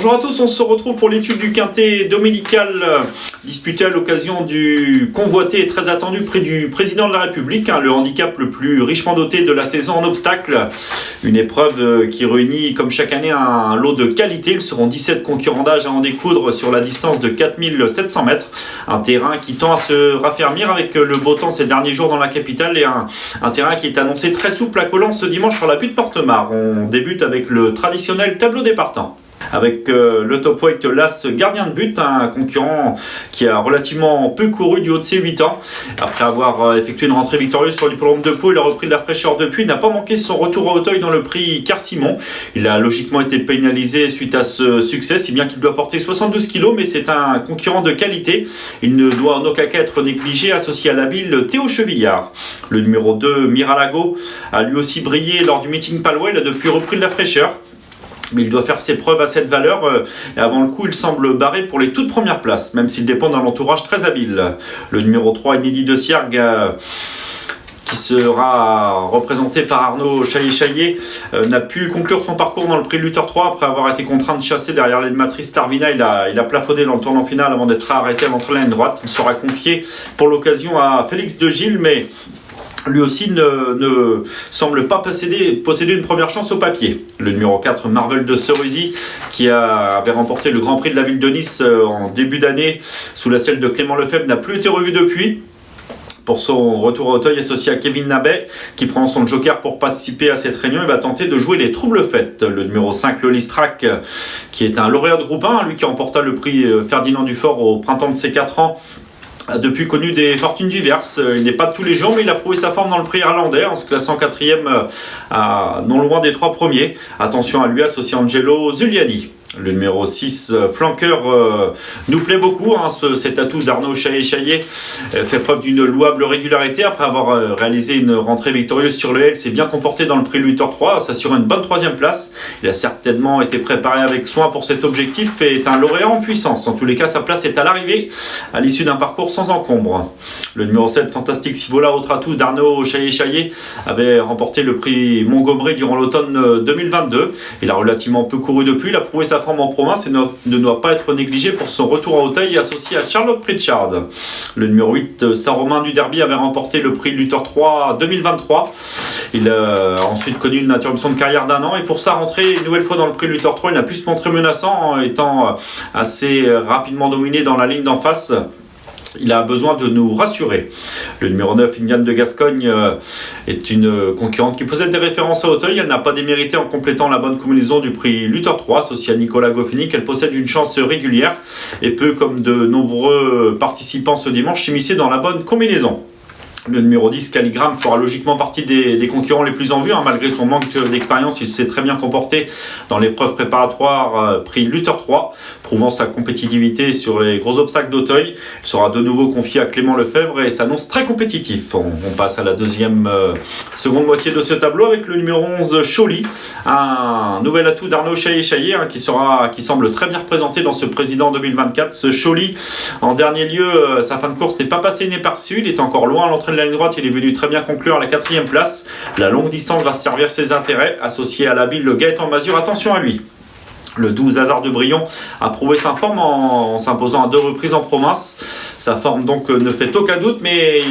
Bonjour à tous, on se retrouve pour l'étude du quintet dominical disputé à l'occasion du convoité et très attendu prix du président de la République, le handicap le plus richement doté de la saison en obstacle. Une épreuve qui réunit comme chaque année un lot de qualité. Ils seront 17 concurrents d'âge à en découdre sur la distance de 4700 mètres. Un terrain qui tend à se raffermir avec le beau temps ces derniers jours dans la capitale et un terrain qui est annoncé très souple à Collant ce dimanche sur la butte Portemar. On débute avec le traditionnel tableau des partants. Avec le top weight l'As gardien de but, un concurrent qui a relativement peu couru du haut de ses 8 ans. Après avoir effectué une rentrée victorieuse sur l'hippodrome de Pau, il a repris de la fraîcheur depuis. Il n'a pas manqué son retour à Auteuil dans le prix Car-Simon. Il a logiquement été pénalisé suite à ce succès, si bien qu'il doit porter 72 kg, mais c'est un concurrent de qualité. Il ne doit en aucun cas être négligé, associé à l'habile Théo Chevillard. Le numéro 2, Miralago, a lui aussi brillé lors du meeting Palois. Il a depuis repris de la fraîcheur. Mais il doit faire ses preuves à cette valeur et avant le coup il semble barré pour les toutes premières places, même s'il dépend d'un entourage très habile. Le numéro 3, Inédit de Siergue, qui sera représenté par Arnaud Chaillet, n'a pu conclure son parcours dans le prix Luther 3 après avoir été contraint de chasser derrière l'animatrice Tarvina. Il a plafonné dans le tournant final avant d'être arrêté à l'entrée de la ligne droite. Il sera confié pour l'occasion à Félix de Gilles, mais lui aussi ne semble pas posséder une première chance au papier. Le numéro 4, Marvel de Cerisy, qui avait remporté le Grand Prix de la ville de Nice en début d'année sous la selle de Clément Lefebvre, n'a plus été revu depuis. Pour son retour à Auteuil, associé à Kevin Nabet, qui prend son joker pour participer à cette réunion, il va tenter de jouer les troubles fêtes. Le numéro 5, le Listrac, qui est un lauréat de groupe 1, lui qui remporta le prix Ferdinand Dufort au printemps de ses 4 ans, a depuis connu des fortunes diverses. Il n'est pas de tous les jours, mais il a prouvé sa forme dans le prix irlandais en se classant 4e non loin des 3 premiers. Attention à lui, associé à Angelo Zuliani. Le numéro 6, flanqueur, nous plaît beaucoup. Cet atout d'Arnaud Chaillet fait preuve d'une louable régularité. Après avoir réalisé une rentrée victorieuse sur le L, s'est bien comporté dans le prix Luther 3, s'assure une bonne 3e place. Il a certainement été préparé avec soin pour cet objectif et est un lauréat en puissance. En tous les cas, sa place est à l'arrivée, à l'issue d'un parcours sans encombre. Le numéro 7, Fantastique Sivola, autre atout d'Arnaud Chaillet, avait remporté le prix Montgomery durant l'automne 2022. Il a relativement peu couru depuis. Il a prouvé sa forme en province et ne doit pas être négligé pour son retour à Auteuil, associé à Charlotte Pritchard. Le numéro 8, Saint-Romain du Derby, avait remporté le prix Luther 3 2023. Il a ensuite connu une interruption de carrière d'1 an et pour sa rentrée une nouvelle fois dans le prix Luther 3, il n'a pu se montrer menaçant en étant assez rapidement dominé dans la ligne d'en face. Il a besoin de nous rassurer. Le numéro 9, Indiane de Gascogne, est une concurrente qui possède des références à Auteuil. Elle n'a pas démérité en complétant la bonne combinaison du prix Luther 3, associé à Nicolas Goffini, qu'elle possède une chance régulière et peut, comme de nombreux participants ce dimanche, s'immiscer dans la bonne combinaison. Le numéro 10, Calligramme, fera logiquement partie des concurrents les plus en vue. Malgré son manque d'expérience, il s'est très bien comporté dans l'épreuve préparatoire prix Luther 3, prouvant sa compétitivité sur les gros obstacles d'Auteuil. Il sera de nouveau confié à Clément Lefebvre et s'annonce très compétitif. On passe à la seconde moitié de ce tableau avec le numéro 11, Choly, un nouvel atout d'Arnaud Chaillet, qui semble très bien représenté dans ce président 2024. Ce Choly, en dernier lieu, sa fin de course n'est pas passée inaperçue. Il est encore loin à l'entrée de la ligne droite, il est venu très bien conclure à la 4e place. La longue distance va servir ses intérêts, associé à l'habile Gaëtan Mazur. Attention à lui. Le 12, Hasard de Brion, a prouvé sa forme en s'imposant à 2 reprises en province. Sa forme donc ne fait aucun doute, mais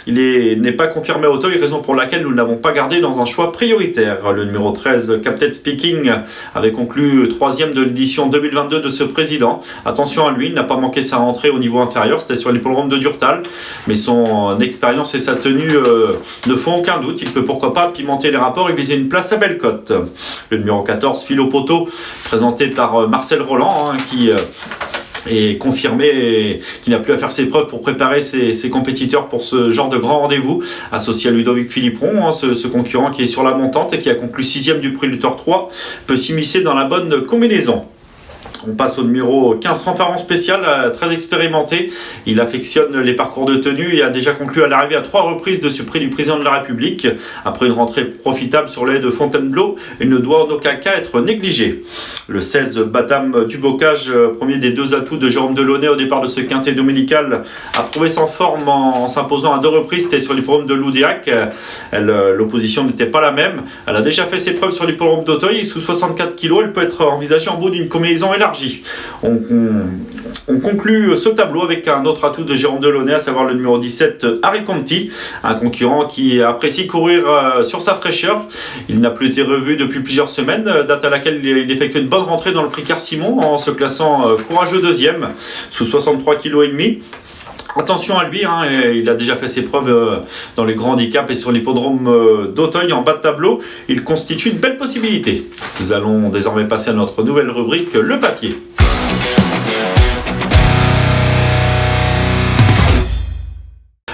il n'est pas confirmé à Auteuil, raison pour laquelle nous ne l'avons pas gardé dans un choix prioritaire. Le numéro 13, Captain Speaking, avait conclu 3e de l'édition 2022 de ce président. Attention à lui, il n'a pas manqué sa rentrée au niveau inférieur, c'était sur l'hippodrome de Durtal, mais son expérience et sa tenue ne font aucun doute. Il peut pourquoi pas pimenter les rapports et viser une place à Bellecote. Le numéro 14, Philo Poto, présenté par Marcel Roland, qui est confirmé et qui n'a plus à faire ses preuves pour préparer ses compétiteurs pour ce genre de grand rendez-vous, associé à Ludovic Philipperon, ce concurrent qui est sur la montante et qui a conclu 6e du prix Luther 3, peut s'immiscer dans la bonne combinaison. On passe au numéro 15, Fanfaron Spécial, très expérimenté. Il affectionne les parcours de tenue et a déjà conclu à l'arrivée à 3 reprises de ce prix du président de la République. Après une rentrée profitable sur le haie de Fontainebleau, il ne doit en aucun cas être négligé. Le 16, Badam du Bocage, premier des 2 atouts de Jérôme Delaunay au départ de ce quintet dominical, a prouvé sa forme en s'imposant à 2 reprises. C'était sur l'hippodrome de Loudéac. L'opposition n'était pas la même. Elle a déjà fait ses preuves sur l'hippodrome d'Auteuil et sous 64 kg, elle peut être envisagée en bout d'une combinaison élargie. élargie. On conclut ce tableau avec un autre atout de Jérôme Delaunay, à savoir le numéro 17, Harry Conti, un concurrent qui apprécie courir sur sa fraîcheur. Il n'a plus été revu depuis plusieurs semaines, date à laquelle il effectue une bonne rentrée dans le prix Car-Simon en se classant courageux deuxième, sous 63,5 kg. Attention à lui, il a déjà fait ses preuves dans les grands handicaps et sur l'hippodrome d'Auteuil en bas de tableau. Il constitue une belle possibilité. Nous allons désormais passer à notre nouvelle rubrique, le papier.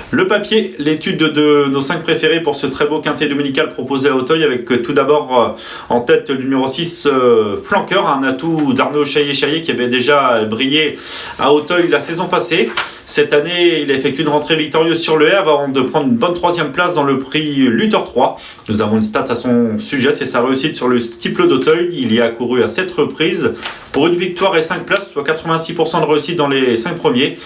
Le papier, l'étude de nos 5 préférés pour ce très beau quintet dominical proposé à Auteuil, avec tout d'abord en tête le numéro 6, Flanqueur, un atout d'Arnaud Chaillet qui avait déjà brillé à Auteuil la saison passée. Cette année, il a effectué une rentrée victorieuse sur le haie avant de prendre une bonne 3e place dans le prix Luther 3. Nous avons une stat à son sujet, c'est sa réussite sur le steeple d'Auteuil. Il y a couru à 7 reprises pour une victoire et 5 places, soit 86% de réussite dans les 5 premiers.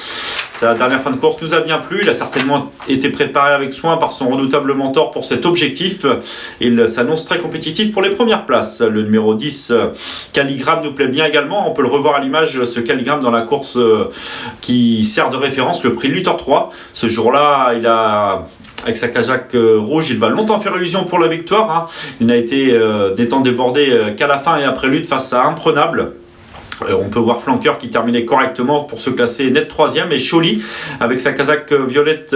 Sa dernière fin de course nous a bien plu. Il a certainement été préparé avec soin par son redoutable mentor pour cet objectif. Il s'annonce très compétitif pour les premières places. Le numéro 10, Calligramme, nous plaît bien également. On peut le revoir à l'image, ce Calligramme, dans la course qui sert de référence, le prix Luther 3. Ce jour-là, il a... Avec sa cajaque rouge, il va longtemps faire illusion pour la victoire. Il n'a été n'étant débordé qu'à la fin et après lutte face à Imprenable. On peut voir Flanqueur qui terminait correctement pour se classer net 3e, et Choly avec sa casaque violette,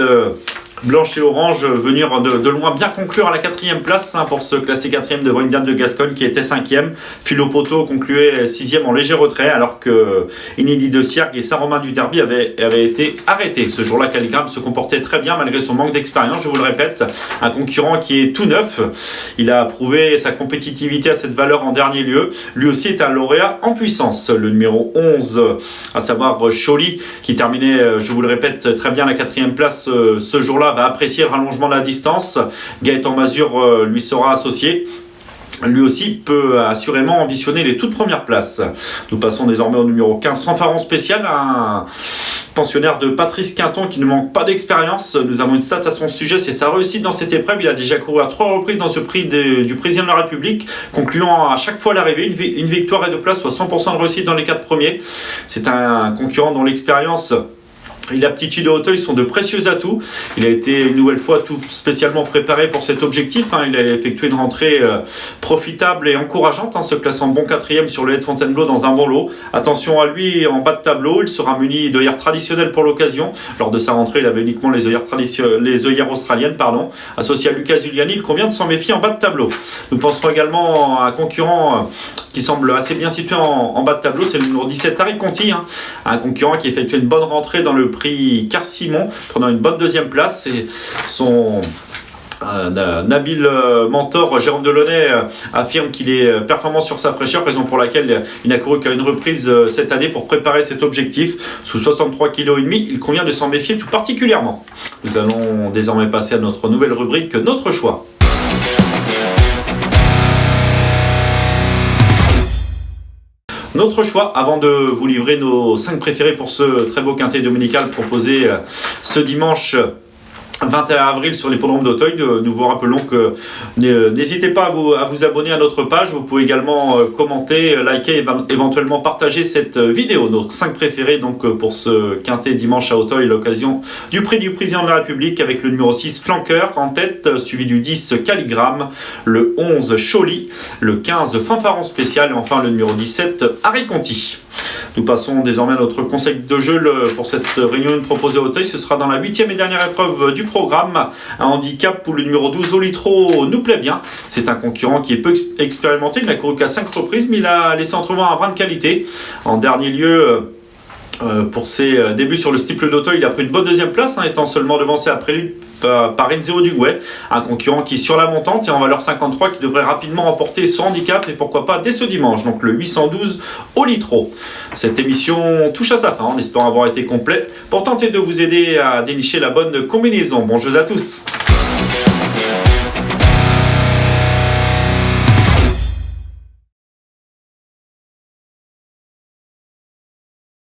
blanche et orange, venir de loin bien conclure à la 4e place pour se classer 4e devant une dame de Gascogne qui était 5e. Philo Poto concluait 6e en léger retrait, alors que Inédit de Siergue et Saint-Romain du Derby avaient été arrêtés. Ce jour-là, Calligramme se comportait très bien malgré son manque d'expérience, je vous le répète. Un concurrent qui est tout neuf. Il a prouvé sa compétitivité à cette valeur en dernier lieu. Lui aussi est un lauréat en puissance. Le numéro 11, à savoir Choly, qui terminait, je vous le répète, très bien la 4e place ce jour-là, va apprécier le rallongement de la distance. Gaëtan Mazur lui sera associé. Lui aussi peut assurément ambitionner les toutes premières places. Nous passons désormais au numéro 15, Fanfaron Spécial, un pensionnaire de Patrice Quinton qui ne manque pas d'expérience. Nous avons une stat à son sujet, c'est sa réussite dans cette épreuve. Il a déjà couru à 3 reprises dans ce prix du président de la République, concluant à chaque fois l'arrivée une victoire et 2 places, soit 100% de réussite dans les 4 premiers. C'est un concurrent dont l'expérience et l'aptitude à Auteuil sont de précieux atouts. Il a été une nouvelle fois tout spécialement préparé pour cet objectif. Il a effectué une rentrée profitable et encourageante, se classant bon 4e sur le haie de Fontainebleau dans un bon lot. Attention à lui en bas de tableau, il sera muni d'œillères traditionnelles pour l'occasion. Lors de sa rentrée, il avait uniquement les œillères australiennes. Associé à Lucas Giuliani, il convient de s'en méfier en bas de tableau. Nous penserons également à un concurrent qui semble assez bien situé en bas de tableau, c'est le numéro 17, Harry Conti, un concurrent qui effectue une bonne rentrée dans le prix Car-Simon, prenant une bonne 2e place. Et son habile mentor Jérôme Delaunay affirme qu'il est performant sur sa fraîcheur, raison pour laquelle il n'a couru qu'à une reprise cette année pour préparer cet objectif. Sous 63,5 kg, il convient de s'en méfier tout particulièrement. Nous allons désormais passer à notre nouvelle rubrique, notre choix. Notre choix, avant de vous livrer nos 5 préférés pour ce très beau quintet dominical proposé ce dimanche 21 avril sur l'hippodrome d'Auteuil, nous vous rappelons que n'hésitez pas à vous abonner à notre page. Vous pouvez également commenter, liker et éventuellement partager cette vidéo. Nos 5 préférés donc pour ce quintet dimanche à Auteuil, l'occasion du prix du président de la République, avec le numéro 6 Flanqueur en tête, suivi du 10 Calligramme, le 11 Choly, le 15 Fanfaron Spécial et enfin le numéro 17 Harry Conti. Nous passons désormais à notre conseil de jeu pour cette réunion proposée à Auteuil. Ce sera dans la 8e et dernière épreuve du programme, un handicap où le numéro 12 Olitro nous plaît bien. C'est un concurrent qui est peu expérimenté, il n'a couru qu'à 5 reprises, mais il a laissé entrevoir un brin de qualité. En dernier lieu, pour ses débuts sur le steeple d'Auteuil, il a pris une bonne 2e place, étant seulement devancé après lui par Enzio Duguay, un concurrent qui est sur la montante et en valeur 53, qui devrait rapidement remporter son handicap et pourquoi pas dès ce dimanche, donc le 812 Olitro. Cette émission touche à sa fin en espérant avoir été complet pour tenter de vous aider à dénicher la bonne combinaison. Bon jeu à tous.